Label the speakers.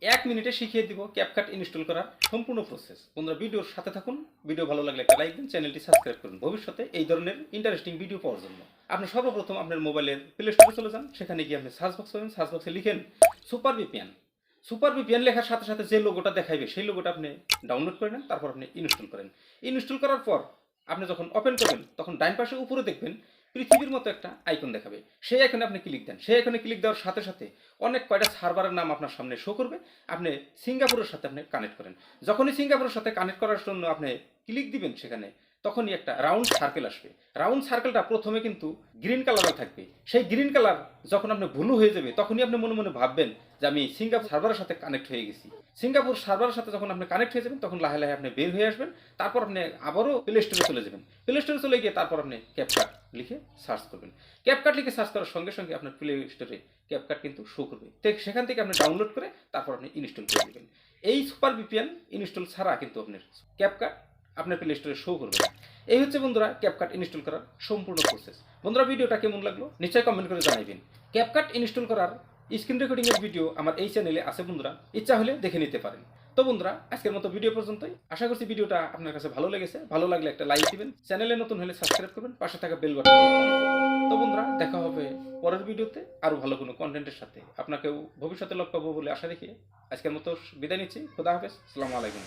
Speaker 1: 1 মিনিটে শিখিয়ে দিব ক্যাপকাট ইনস্টল করার সম্পূর্ণ প্রসেস। বন্ধুরা ভিডিওর সাথে থাকুন, ভিডিও ভালো লাগলে একটা লাইক দিন, চ্যানেলটি সাবস্ক্রাইব করুন ভবিষ্যতে এই ধরনের ইন্টারেস্টিং ভিডিও পাওয়ার জন্য। আপনি সর্বপ্রথম আপনার মোবাইলের প্লে স্টোরে চলে যান, সেখানে গিয়ে আপনি সার্চ বক্স পাবেন, সার্চ বক্সে লিখেন সুপার ভিপিএন। সুপার ভিপিএন লেখার সাথে সাথে যে লোগোটা দেখাইবে সেই লোগোটা আপনি ডাউনলোড করে নেন, তারপর আপনি ইনস্টল করেন। ইনস্টল করার পর আপনি যখন ওপেন করবেন তখন ডাইন পাশে উপরে দেখবেন পৃথিবীর মতো একটা আইকন দেখাবে। সেই আইকনে আপনি ক্লিক দেন। সেই আইকনে ক্লিক দেওয়ার সাথে সাথে অনেক কয়টা সার্ভারের নাম আপনার সামনে শো করবে। আপনি সিঙ্গাপুরের সাথে আপনি কানেক্ট করেন। যখনই সিঙ্গাপুরের সাথে কানেক্ট করার জন্য আপনি ক্লিক দিবেন সেখানে, তখনই একটা রাউন্ড সার্কেল আসবে। রাউন্ড সার্কেলটা প্রথমে কিন্তু গ্রিন কালারে থাকবে। সেই গ্রিন কালার যখন আপনি ব্লু হয়ে যাবে তখনই আপনি মনে মনে ভাববেন যে আমি সিঙ্গাপুর সার্ভারের সাথে কানেক্ট হয়ে গেছি। সিঙ্গাপুর সার্ভারের সাথে যখন আপনি কানেক্ট হয়ে যাবেন তখন লাহে লাহে আপনি বের হয়ে আসবেন। তারপর আপনি আবারও প্লে স্টোরে চলে যাবেন। প্লে স্টোরে চলে গিয়ে তারপর আপনি ক্যাপকাট লিখে সার্চ করবেন। ক্যাপকাট লিখে সার্চ করার সঙ্গে সঙ্গে আপনার প্লে স্টোরে ক্যাপকাট কিন্তু শো করবে। সেখান থেকে আপনি ডাউনলোড করে তারপর আপনি ইনস্টল করে দেবেন। এই সুপার ভিপিএন ইনস্টল ছাড়া কিন্তু আপনার ক্যাপকাট আপনার প্লে স্টোরে শো করবে না। এই হচ্ছে বন্ধুরা ক্যাপকাট ইনস্টল করার সম্পূর্ণ প্রসেস। বন্ধুরা ভিডিওটা কেমন লাগলো নিশ্চয়ই কমেন্ট করে জানাবেন। ক্যাপকাট ইনস্টল করার স্ক্রিন রেকর্ডিং এর ভিডিও আমার এই চ্যানেলে আছে বন্ধুরা, ইচ্ছা হলে দেখে নিতে পারেন। তো বন্ধুরা আজকের মতো ভিডিও পর্যন্তই। আশা করছি ভিডিওটা আপনার কাছে ভালো লেগেছে। ভালো লাগলে একটা লাইক দিবেন, চ্যানেলে নতুন হলে সাবস্ক্রাইব করবেন, পাশে থাকা বেল বাটন অন করবেন। তো বন্ধুরা দেখা হবে পরের ভিডিওতে আরো ভালো কোনো কন্টেন্টের সাথে। আপনাকেও ভবিষ্যতে লক্ষ্য পাবো বলে আশা রেখে আজকের মতো বিদায় নিচ্ছি। খোদা হাফেজ, আসসালামু আলাইকুম।